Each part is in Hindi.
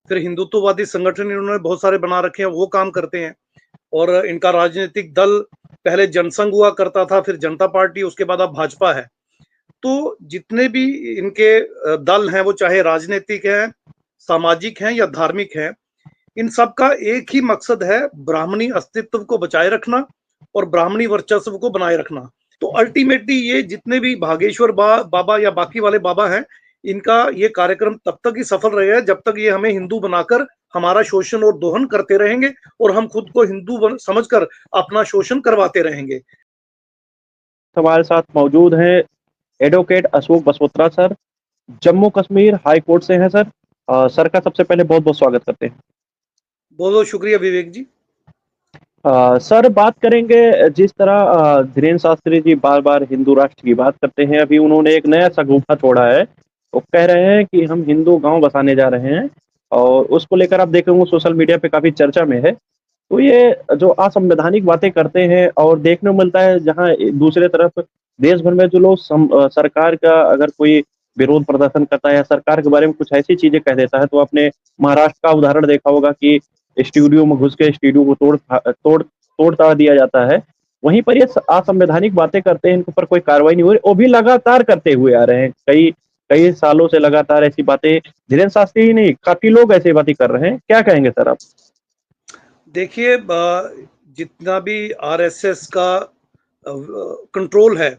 फिर हिंदुत्ववादी संगठन इन्होंने बहुत सारे बना रखे हैं, वो काम करते हैं। और इनका राजनीतिक दल पहले जनसंघ हुआ करता था, फिर जनता पार्टी, उसके बाद अब भाजपा है। तो जितने भी इनके दल हैं, वो चाहे राजनीतिक हैं, सामाजिक हैं या धार्मिक हैं, इन सब का एक ही मकसद है, ब्राह्मणी अस्तित्व को बचाए रखना और ब्राह्मणी वर्चस्व को बनाए रखना। तो अल्टीमेटली ये जितने भी भागेश्वर बाबा या बाकी वाले बाबा हैं, इनका ये कार्यक्रम तब तक ही सफल रहेगा जब तक ये हमें हिंदू बनाकर हमारा शोषण और दोहन करते रहेंगे और हम खुद को हिंदू समझकर अपना शोषण करवाते रहेंगे। हमारे साथ मौजूद हैं advocate Ashok Basotra sir, Jammu Kashmir high court से हैं सर। सर का सबसे पहले बहुत बहुत स्वागत करते हैं। बहुत बहुत शुक्रिया विवेक जी। सर बात करेंगे, जिस तरह धीरेन्द्र शास्त्री जी बार बार हिंदू राष्ट्र की बात करते हैं, अभी उन्होंने एक नया शगुफा छोड़ा है। वो कह रहे हैं कि हम हिंदू गांव बसाने जा रहे हैं और उसको लेकर आप देखेंगे सोशल मीडिया पे काफी चर्चा में है। तो ये जो असंवैधानिक बातें करते हैं और देखने को मिलता है, जहां दूसरे तरफ देश भर में जो लोग सरकार का अगर कोई विरोध प्रदर्शन करता है या सरकार के बारे में कुछ ऐसी चीजें कह देता है, तो आपने महाराष्ट्र का उदाहरण देखा होगा कि स्टूडियो में घुस के स्टूडियो को तोड़ ताड़ दिया जाता है। वहीं पर ये असंवैधानिक बातें करते हैं, इनके ऊपर कोई कार्रवाई नहीं हो रही, वो भी लगातार करते हुए आ रहे हैं। कई कई सालों से लगातार ऐसी बातें, धीरेन्द्र शास्त्री ही नहीं, काफी लोग ऐसी बातें कर रहे हैं। क्या कहेंगे सर आप? देखिए, जितना भी आरएसएस का कंट्रोल है,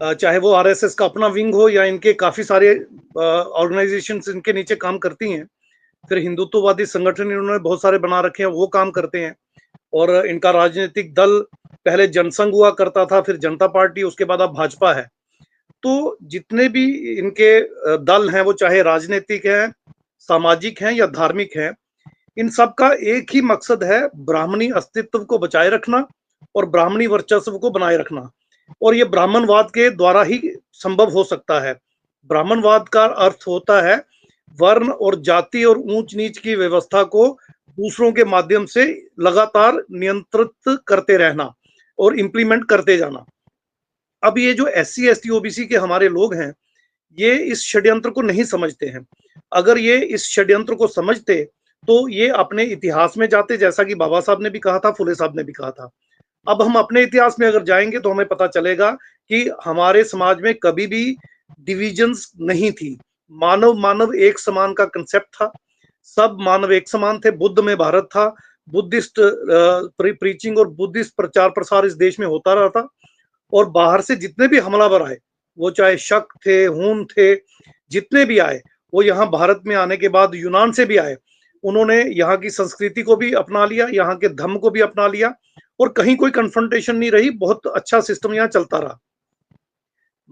चाहे वो आरएसएस का अपना विंग हो या इनके काफी सारे ऑर्गेनाइजेशंस इनके नीचे काम करती हैं, फिर हिंदुत्ववादी संगठन इन्होंने बहुत सारे बना रखे हैं, वो काम करते हैं। और इनका राजनीतिक दल पहले जनसंघ हुआ करता था, फिर जनता पार्टी, उसके बाद अब भाजपा है। तो जितने भी इनके दल हैं, वो चाहे राजनीतिक हैं, सामाजिक हैं या धार्मिक हैं, इन सब का एक ही मकसद है, ब्राह्मणी अस्तित्व को बचाए रखना और ब्राह्मणी वर्चस्व को बनाए रखना। और ये ब्राह्मणवाद के द्वारा ही संभव हो सकता है। ब्राह्मणवाद का अर्थ होता है वर्ण और जाति और ऊंच नीच की व्यवस्था को दूसरों के माध्यम से लगातार नियंत्रित करते रहना और इंप्लीमेंट करते जाना। अब ये जो SC ST OBC के हमारे लोग हैं, ये इस षड्यंत्र को नहीं समझते हैं। अगर ये इस षड्यंत्र को समझते तो ये अपने इतिहास में जाते, जैसा कि बाबा साहब ने भी कहा था, फुले साहब ने भी कहा था। अब हम अपने इतिहास में अगर जाएंगे तो हमें पता चलेगा कि हमारे समाज में कभी भी डिविजन्स नहीं थी। मानव मानव एक समान का कंसेप्ट था, सब मानव एक समान थे। बुद्ध में भारत था, बुद्धिस्ट प्रीचिंग और बुद्धिस्ट प्रचार प्रसार इस देश में होता रहा था। और बाहर से जितने भी हमलावर आए, वो चाहे शक थे, हून थे, जितने भी आए, वो यहाँ भारत में आने के बाद यूनान से भी आए, उन्होंने यहाँ की संस्कृति को भी अपना लिया, यहाँ के धर्म को भी अपना लिया और कहीं कोई कन्फ्रंटेशन नहीं रही। बहुत अच्छा सिस्टम यहाँ चलता रहा।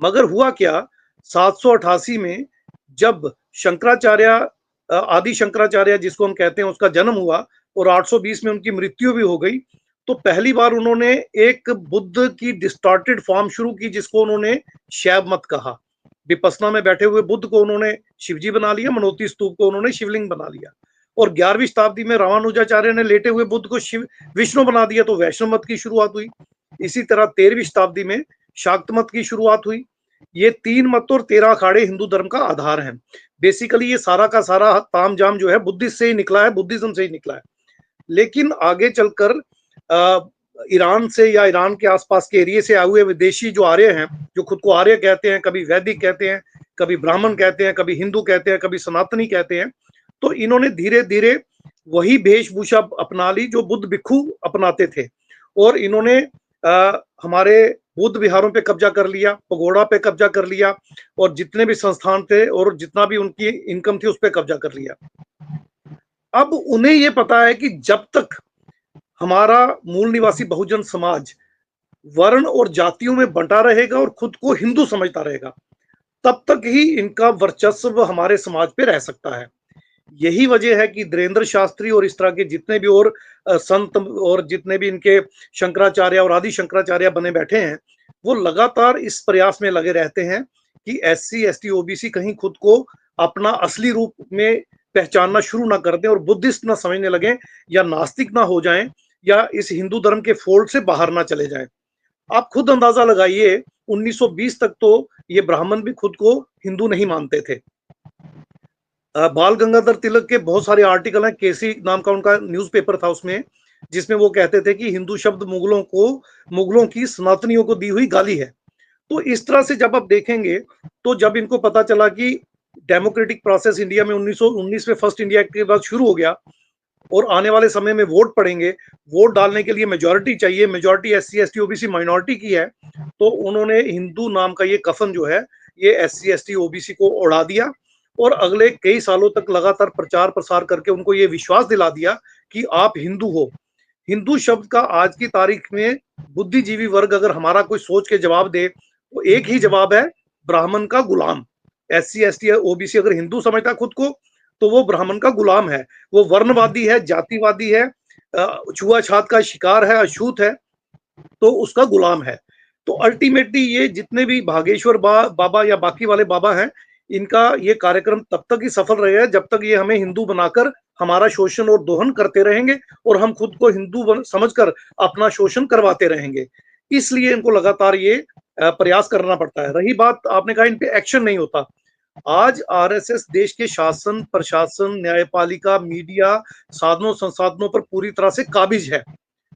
मगर हुआ क्या, 788 में जब शंकराचार्य, आदि शंकराचार्य जिसको हम कहते हैं, उसका जन्म हुआ और 820 में उनकी मृत्यु भी हो गई, तो पहली बार उन्होंने एक बुद्ध की डिस्टॉर्टेड फॉर्म शुरू की, जिसको उन्होंने शैव मत कहा। विपसना में बैठे हुए बुद्ध को उन्होंने शिवजी बना लिया, मनोती स्तूप को उन्होंने शिवलिंग बना लिया। और 11वीं शताब्दी में रामानुजाचार्य ने लेटे हुए बुद्ध को शिव विष्णु बना दिया, तो वैष्णव मत की शुरुआत हुई। इसी तरह 13वीं शताब्दी में शाक्त मत की शुरुआत हुई। ये 3 मत और 13 अखाड़े हिंदू धर्म का आधार हैं। बेसिकली ये सारा का सारा ताम जाम जो है बुद्धिस्ट से ही निकला है, बुद्धिज्म से ही निकला है। लेकिन आगे चलकर ईरान से या ईरान के आसपास के एरिया से आए हुए विदेशी जो आर्य हैं, जो खुद को आर्य कहते हैं, कभी वैदिक कहते हैं, कभी ब्राह्मण कहते हैं, कभी हिंदू कहते हैं, कभी सनातनी कहते हैं, तो इन्होंने धीरे धीरे वही वेशभूषा अपना ली जो बुद्ध भिक्षु अपनाते थे। और इन्होंने हमारे बुद्ध विहारों पे कब्जा कर लिया, पगोड़ा पे कब्जा कर लिया और जितने भी संस्थान थे और जितना भी उनकी इनकम थी उस पर कब्जा कर लिया। अब उन्हें ये पता है कि जब तक हमारा मूल निवासी बहुजन समाज वर्ण और जातियों में बंटा रहेगा और खुद को हिंदू समझता रहेगा, तब तक ही इनका वर्चस्व हमारे समाज पे रह सकता है। यही वजह है कि धीरेन्द्र शास्त्री और इस तरह के जितने भी और संत और जितने भी इनके शंकराचार्य और आदि शंकराचार्य बने बैठे हैं, वो लगातार इस प्रयास में लगे रहते हैं कि SC ST OBC कहीं खुद को अपना असली रूप में पहचानना शुरू ना कर दें और बुद्धिस्ट ना समझने लगे या नास्तिक ना हो जाएं या इस हिंदू धर्म के फोल्ड से बाहर ना चले जाएं। आप खुद अंदाजा लगाइए, 1920 तक तो ये ब्राह्मण भी खुद को हिंदू नहीं मानते थे। बाल गंगाधर तिलक के बहुत सारे आर्टिकल हैं, केसी नाम का उनका न्यूज़पेपर था उसमें, जिसमें वो कहते थे कि हिंदू शब्द मुगलों की सनातनियों को दी हुई गाली है। तो इस तरह से जब आप देखेंगे, तो जब इनको पता चला कि डेमोक्रेटिक प्रोसेस इंडिया में 1919 में फर्स्ट इंडिया एक्ट के बाद शुरू हो गया और आने वाले समय में वोट पड़ेंगे, वोट डालने के लिए मेजॉरिटी चाहिए, majority SC ST OBC minority की है, तो उन्होंने हिंदू नाम का ये कफन जो है, ये एससी एसटी ओबीसी को उड़ा दिया और अगले कई सालों तक लगातार प्रचार प्रसार करके उनको ये विश्वास दिला दिया कि आप हिंदू हो। हिंदू शब्द का आज की तारीख में बुद्धिजीवी वर्ग अगर हमारा कोई सोच के जवाब दे, तो एक ही जवाब है, ब्राह्मण का गुलाम। एससी एसटी ओबीसी अगर हिंदू समझता है खुद को, तो वो ब्राह्मण का गुलाम है, वो वर्णवादी है, जातिवादी है, छुआछात का शिकार है, अछूत है, तो उसका गुलाम है। तो अल्टीमेटली ये जितने भी भागेश्वर बाबा या बाकी वाले बाबा हैं, इनका ये कार्यक्रम तब तक ही सफल रहेगा जब तक ये हमें हिंदू बनाकर हमारा शोषण और दोहन करते रहेंगे और हम खुद को हिंदू समझकर अपना शोषण करवाते रहेंगे। इसलिए इनको लगातार ये प्रयास करना पड़ता है। रही बात, आपने कहा इन पे एक्शन नहीं होता। आज आरएसएस देश के शासन, प्रशासन, न्यायपालिका, मीडिया, साधनों संसाधनों पर पूरी तरह से काबिज है।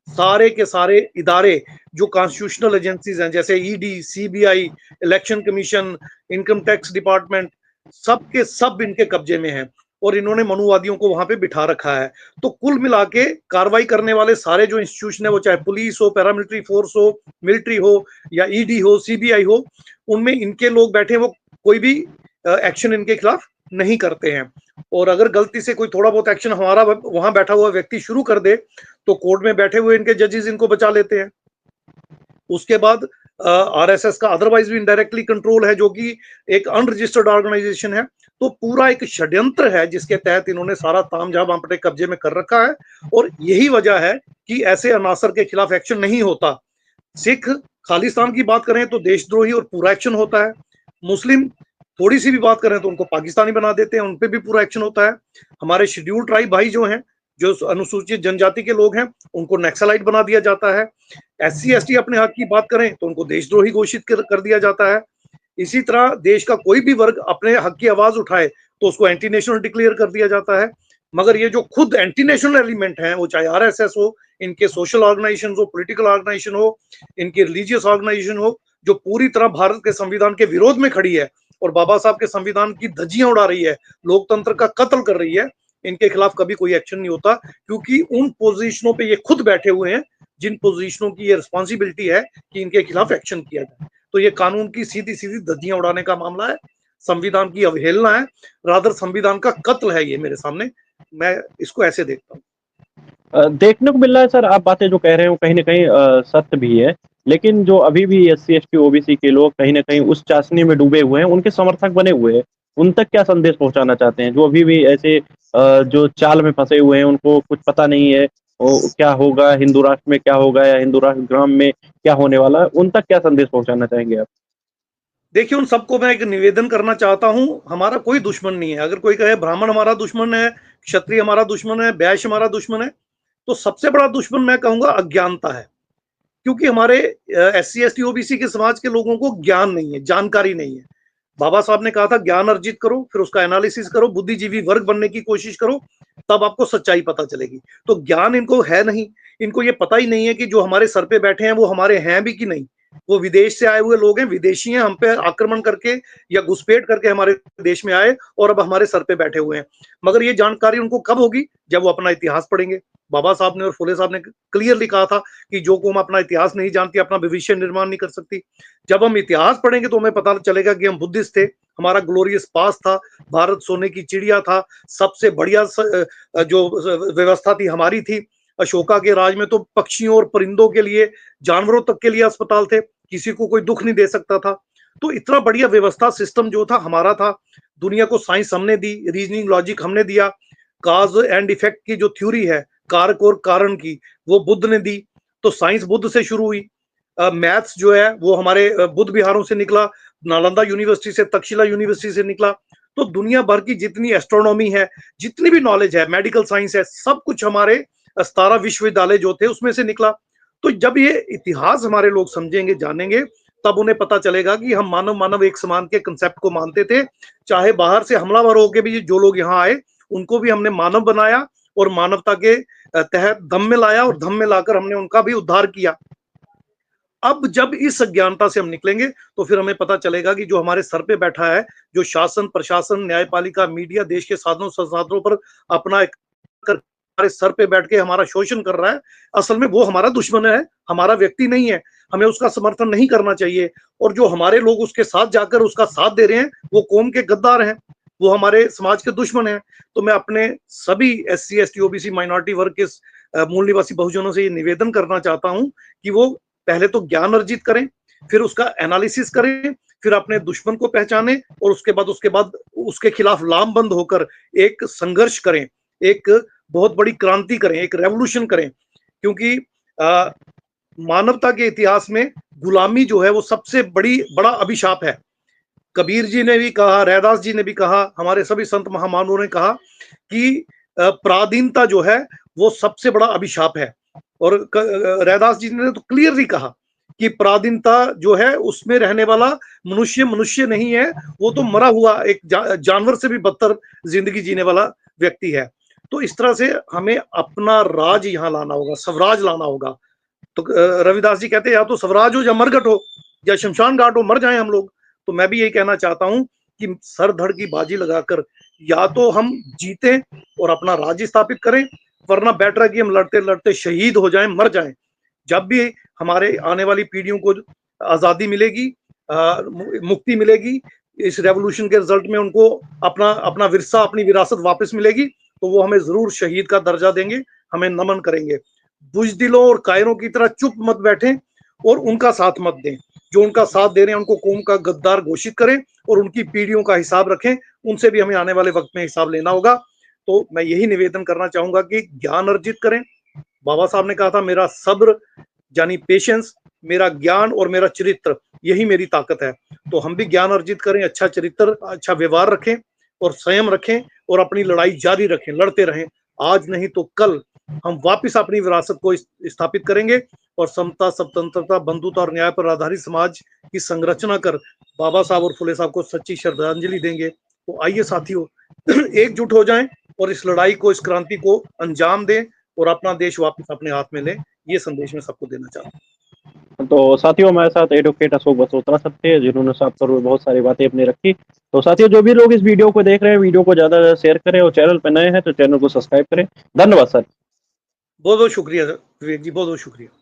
सारे के सारे इदारे जो कॉन्स्टिट्यूशनल एजेंसीज हैं, जैसे ED, CBI, election commission, income tax department, सब के सब इनके कब्जे में हैं और इन्होंने मनुवादियों को वहां पे बिठा रखा है। तो कुल मिला के कार्रवाई करने वाले सारे जो इंस्टीट्यूशन है, वो चाहे पुलिस हो, पैरामिलिट्री फोर्स हो, मिलिट्री हो या ईडी हो, सीबीआई हो, उनमें इनके लोग बैठे, वो कोई भी एक्शन इनके खिलाफ नहीं करते हैं। और अगर गलती से कोई थोड़ा बहुत एक्शन हमारा वहां बैठा हुआ व्यक्ति शुरू कर दे, तो कोर्ट में बैठे हुए इनके जजेस इनको बचा लेते हैं। उसके बाद आरएसएस का अदरवाइज भी इनडायरेक्टली कंट्रोल है, जो कि एक अनरजिस्टर्ड ऑर्गेनाइजेशन है। तो पूरा एक षड्यंत्र है जिसके तहत इन्होंने सारा तामझाम अपने कब्जे में कर रखा है और यही वजह है कि ऐसे अनासर के खिलाफ एक्शन नहीं होता। सिख खालिस्तान की बात करें तो देशद्रोही और पूरा एक्शन होता है। मुस्लिम थोड़ी सी भी बात करें तो उनको पाकिस्तानी बना देते हैं, उनपे भी पूरा एक्शन होता है। हमारे शेड्यूल ट्राइब भाई जो हैं, जो अनुसूचित जनजाति के लोग हैं, उनको नक्सलाइट बना दिया जाता है। एससी एसटी अपने हक की बात करें तो उनको देशद्रोही घोषित कर दिया जाता है। इसी तरह देश का कोई भी वर्ग अपने हक की आवाज उठाए तो उसको एंटी नेशनल डिक्लेयर कर दिया जाता है। मगर ये जो खुद एंटी नेशनल एलिमेंट हैं, वो चाहे आरएसएस हो, इनके सोशल ऑर्गेनाइजेशन हो, पॉलिटिकल ऑर्गेनाइजेशन हो, इनके रिलीजियस ऑर्गेनाइजेशन हो, जो पूरी तरह भारत के संविधान के विरोध में खड़ी है और बाबा साहब के संविधान की धज्जियां उड़ा रही है, लोकतंत्र का कत्ल कर रही है, इनके खिलाफ कभी कोई एक्शन नहीं होता, क्योंकि उन पोजीशनों पे ये खुद बैठे हुए हैं जिन पोजीशनों की ये रिस्पॉन्सिबिलिटी है कि इनके खिलाफ एक्शन किया जाए। तो ये कानून की सीधी सीधी धज्जियां उड़ाने का मामला है, संविधान की अवहेलना है, रादर संविधान का कत्ल है ये मेरे सामने। मैं इसको ऐसे देखता हूँ। देखने को मिल रहा है सर, आप बातें जो कह रहे हो कहीं न कहीं सत्य भी है। लेकिन जो अभी भी एससी, एसटी, ओबीसी के लोग कहीं न कहीं उस चाशनी में डूबे हुए हैं, उनके समर्थक बने हुए हैं। उन तक क्या संदेश पहुँचाना चाहते हैं? जो अभी भी ऐसे जो चाल में फँसे हुए हैं, उनको कुछ पता नहीं है, क्या होगा हिंदू राष्ट्र में, क्या होगा या हिंदू राष्ट्र ग्राम में क्या होने वाला है, उन तक क्या संदेश पहुँचाना चाहेंगे आप? देखिए, उन सबको मैं एक निवेदन करना चाहता हूँ, हमारा कोई दुश्मन नहीं है। अगर कोई कहे ब्राह्मण हमारा दुश्मन है, क्षत्रिय हमारा दुश्मन है, वैश्य हमारा दुश्मन है, तो सबसे बड़ा दुश्मन मैं कहूँगा अज्ञानता है। क्योंकि हमारे एससी एसटी ओबीसी के समाज के लोगों को ज्ञान नहीं है, जानकारी नहीं है। बाबा साहब ने कहा था ज्ञान अर्जित करो, फिर उसका एनालिसिस करो, बुद्धिजीवी वर्ग बनने की कोशिश करो, तब आपको सच्चाई पता चलेगी। तो ज्ञान इनको है नहीं, इनको ये पता ही नहीं है कि जो हमारे सर पे बैठे हैं वो हमारे हैं भी कि नहीं। वो विदेश से आए हुए लोग हैं, विदेशी हैं, हम पे आक्रमण करके या घुसपैठ करके हमारे देश में आए और अब हमारे सर पे बैठे हुए हैं। मगर ये जानकारी उनको कब होगी? जब वो अपना इतिहास पढ़ेंगे। बाबा साहब ने और फुले साहब ने क्लियरली कहा था कि जो कौम अपना इतिहास नहीं जानती, अपना भविष्य निर्माण नहीं कर सकती। जब हम इतिहास पढ़ेंगे तो हमें पता चलेगा कि हम बुद्धिस्ट थे, हमारा ग्लोरियस पास था, भारत सोने की चिड़िया था, सबसे बढ़िया जो व्यवस्था थी हमारी थी। अशोका के राज में तो पक्षियों और परिंदों के लिए, जानवरों तक के लिए अस्पताल थे, किसी को कोई दुख नहीं दे सकता था। तो इतना बढ़िया व्यवस्था सिस्टम जो था हमारा था। दुनिया को साइंस हमने दी, रीजनिंग लॉजिक हमने दिया, काज एंड इफेक्ट की जो थ्योरी है, कारक और कारण की, वो बुद्ध ने दी। तो साइंस बुद्ध से शुरू हुई। मैथ्स जो है वो हमारे बुद्ध विहारों से निकला, नालंदा यूनिवर्सिटी से, तक्षशिला यूनिवर्सिटी से निकला। तो दुनिया भर की जितनी एस्ट्रोनॉमी है, जितनी भी नॉलेज है, मेडिकल साइंस है, सब कुछ हमारे 17 विश्वविद्यालय जो थे उसमें से निकला। तो जब ये इतिहास हमारे लोग समझेंगे, जानेंगे, तब उन्हें पता चलेगा कि हम मानव मानव एक समान के कंसेप्ट को मानते थे। चाहे बाहर से हमलावर होके भी जो लोग यहाँ आए, उनको भी हमने मानव बनाया और मानवता के तहत दम में लाया और दम में लाकर हमने उनका भी उद्धार किया। अब जब इस अज्ञानता से हम निकलेंगे तो फिर हमें पता चलेगा कि जो हमारे सर पे बैठा है, जो शासन, प्रशासन, न्यायपालिका, मीडिया, देश के साधनों संसाधनों पर अपना एक हमारे सर पे बैठ के हमारा शोषण कर रहा है, असल में वो हमारा दुश्मन है, हमारा व्यक्ति नहीं है। हमें उसका समर्थन नहीं करना चाहिए। और जो हमारे लोग उसके साथ जाकर उसका साथ दे रहे हैं, वो कौम के गद्दार हैं, वो हमारे समाज के दुश्मन हैं। तो मैं अपने सभी SC, ST, OBC माइनॉरिटी वर्ग के मूल निवासी बहुजनों से ये निवेदन करना चाहता हूं कि वो पहले तो ज्ञान अर्जित करें, फिर उसका एनालिसिस करें, फिर अपने दुश्मन को पहचानें और उसके बाद उसके खिलाफ लामबंद होकर एक संघर्ष करें, एक बहुत बड़ी क्रांति करें, एक रेवोल्यूशन करें। क्योंकि मानवता के इतिहास में गुलामी जो है वो सबसे बड़ा अभिशाप है। कबीर जी ने भी कहा, रैदास जी ने भी कहा, हमारे सभी संत महामानवों ने कहा कि पराधीनता जो है वो सबसे बड़ा अभिशाप है। और रैदास जी ने तो क्लियरली कहा कि पराधीनता जो है उसमें रहने वाला मनुष्य नहीं है, वो तो मरा हुआ एक जानवर से भी बदतर जिंदगी जीने वाला व्यक्ति है। तो इस तरह से हमें अपना राज यहाँ लाना होगा, स्वराज लाना होगा। तो रविदास जी कहते हैं या तो स्वराज हो या मरघट हो या शमशान घाट हो, मर जाए हम लोग। तो मैं भी यही कहना चाहता हूं कि सर धड़ की बाजी लगाकर या तो हम जीते और अपना राज्य स्थापित करें, वरना बेटर है कि हम लड़ते लड़ते शहीद हो जाएं, मर जाएं। जब भी हमारे आने वाली पीढ़ियों को आजादी मिलेगी, मुक्ति मिलेगी, इस रेवोल्यूशन के रिजल्ट में उनको अपना विरसा, अपनी विरासत वापस मिलेगी, तो वो हमें जरूर शहीद का दर्जा देंगे, हमें नमन करेंगे। बुजदिलों और कायरों की तरह चुप मत बैठें और उनका साथ मत दें। जो उनका साथ दे रहे हैं उनको कौम का गद्दार घोषित करें और उनकी पीढ़ियों का हिसाब रखें, उनसे भी हमें आने वाले वक्त में हिसाब लेना होगा। तो मैं यही निवेदन करना चाहूंगा कि ज्ञान अर्जित करें। बाबा साहब ने कहा था, मेरा सब्र यानी पेशेंस, मेरा ज्ञान और मेरा चरित्र, यही मेरी ताकत है। तो हम भी ज्ञान अर्जित करें, अच्छा चरित्र, अच्छा व्यवहार रखें और संयम रखें और अपनी लड़ाई जारी रखें, लड़ते रहें। आज नहीं तो कल हम वापस अपनी विरासत को स्थापित करेंगे और समता, स्वतंत्रता, बंधुता और न्याय पर आधारित समाज की संरचना कर बाबा साहब और फुले साहब को सच्ची श्रद्धांजलि देंगे। तो आइए साथियों, एकजुट हो जाएं और इस लड़ाई को, इस क्रांति को अंजाम दें और अपना देश वापस अपने हाथ में लें। ये संदेश मैं सबको देना चाहता हूँ। तो साथियों, हमारे साथ एडवोकेट अशोक बसोत्रा साहब थे, जिन्होंने साफ तौर पर बहुत सारी बातें अपनी रखी। तो साथियों, जो भी लोग इस वीडियो को देख रहे हैं, वीडियो को ज्यादा शेयर करें और चैनल पर नए हैं तो चैनल को सब्सक्राइब करें। धन्यवाद सर। बहुत बहुत शुक्रिया विवेक जी, बहुत बहुत शुक्रिया।